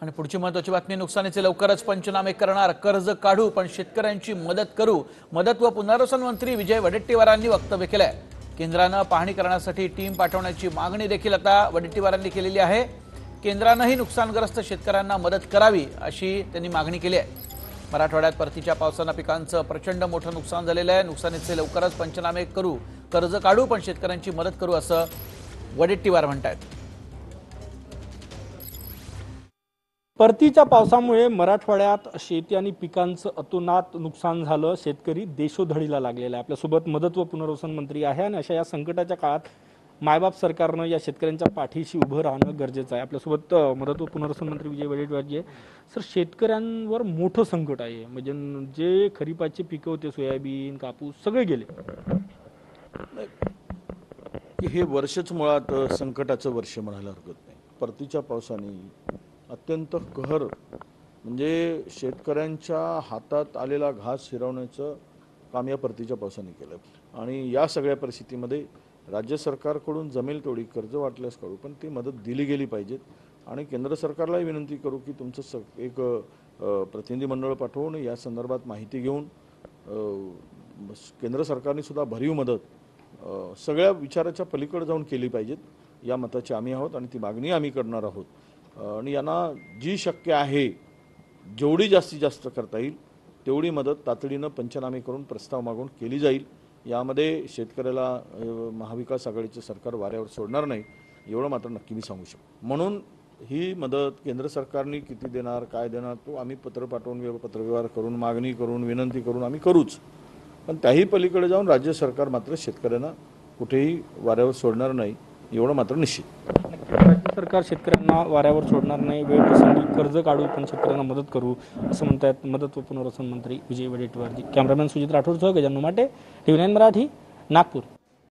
आणि पुढची महत्त्वाची बातमी, नुकसानीचे लवकरच पंचनामे करणार, कर्ज काढू पण शेतकऱ्यांची मदत करू. मदत व पुनर्वसन मंत्री विजय वडेट्टीवारांनी वक्तव्य केलंय. केंद्रानं पाहणी करण्यासाठी टीम पाठवण्याची मागणी देखील आता वडेट्टीवारांनी केलेली आहे. केंद्रानंही नुकसानग्रस्त शेतकऱ्यांना मदत करावी अशी त्यांनी मागणी केली आहे. मराठवाड्यात परतीच्या पावसानं पिकांचं प्रचंड मोठं नुकसान झालेलं आहे. नुकसानीचे लवकरच पंचनामे करू, कर्ज काढू पण शेतकऱ्यांची मदत करू असं वडेट्टीवार म्हणतात. परतीच्या पावसामुळे मराठवाड्यात शेती आणि पिकांचं अतोनात नुकसान झालं. शेतकरी देशोधडीला लागलेला आहे. आपल्यासोबत मदत व पुनर्वसन मंत्री आहे आणि अशा या संकटाच्या काळात मायबाप सरकारनं या शेतकऱ्यांच्या पाठीशी उभं राहणं गरजेचं आहे. आपल्यासोबत मदत व पुनर्वसन मंत्री विजय वडेट्टीवार आहे. सर, शेतकऱ्यांवर मोठं संकट आहे. म्हणजे जे खरीपाचे पिकं होते, सोयाबीन, कापूस सगळे गेले. हे वर्षच मुळात संकटाचं वर्ष म्हणायला हरकत नाही. परतीच्या पावसाने अत्यंत कहर म्हणजे शेतकऱ्यांच्या हातात आलेला घास हिरवण्याचं काम या परतीच्या पावसाने केलं. आणि या सगळ्या परिस्थितीमध्ये राज्य सरकारकडून जमेल तेवढी कर्ज वाटल्यास करू, पण ती मदत दिली गेली पाहिजेत. आणि केंद्र सरकारलाही विनंती करू की तुमचं एक प्रतिनिधी मंडळ पाठवून या संदर्भात माहिती घेऊन केंद्र सरकारने सुद्धा भरीव मदत सगळ्या विचाराच्या पलीकडे जाऊन केली पाहिजेत. या मताचे आम्ही आहोत आणि ती मागणी आम्ही करणार आहोत. आणि यांना जी शक्य आहे जेवढी जास्तीत जास्त करता येईल तेवढी मदत तातडीनं पंचनामे करून प्रस्ताव मागून केली जाईल. यामध्ये शेतकऱ्याला महाविकास आघाडीचं सरकार वाऱ्यावर सोडणार नाही एवढं मात्र नक्की मी सांगू शकतो. म्हणून ही मदत केंद्र सरकारने किती देणार, काय देणार, तो आम्ही पत्र पाठवून पत्रव्यवहार करून मागणी करून विनंती करून आम्ही करूच. पण त्याही पलीकडे जाऊन राज्य सरकार मात्र शेतकऱ्यांना कुठेही वाऱ्यावर सोडणार नाही एवढं मात्र निश्चित. राज्य सरकार शेतकऱ्यांना वाऱ्यावर सोडणार नाही. वेळ प्रसंगी कर्ज काढू पण शेतकऱ्यांना मदत करू असं म्हणतात मदत व पुनर्वसन मंत्री विजय वडेट्टीवार. कॅमेरामॅन सुजित राठोडसह गजानन माटे, TV9 मराठी, नागपूर.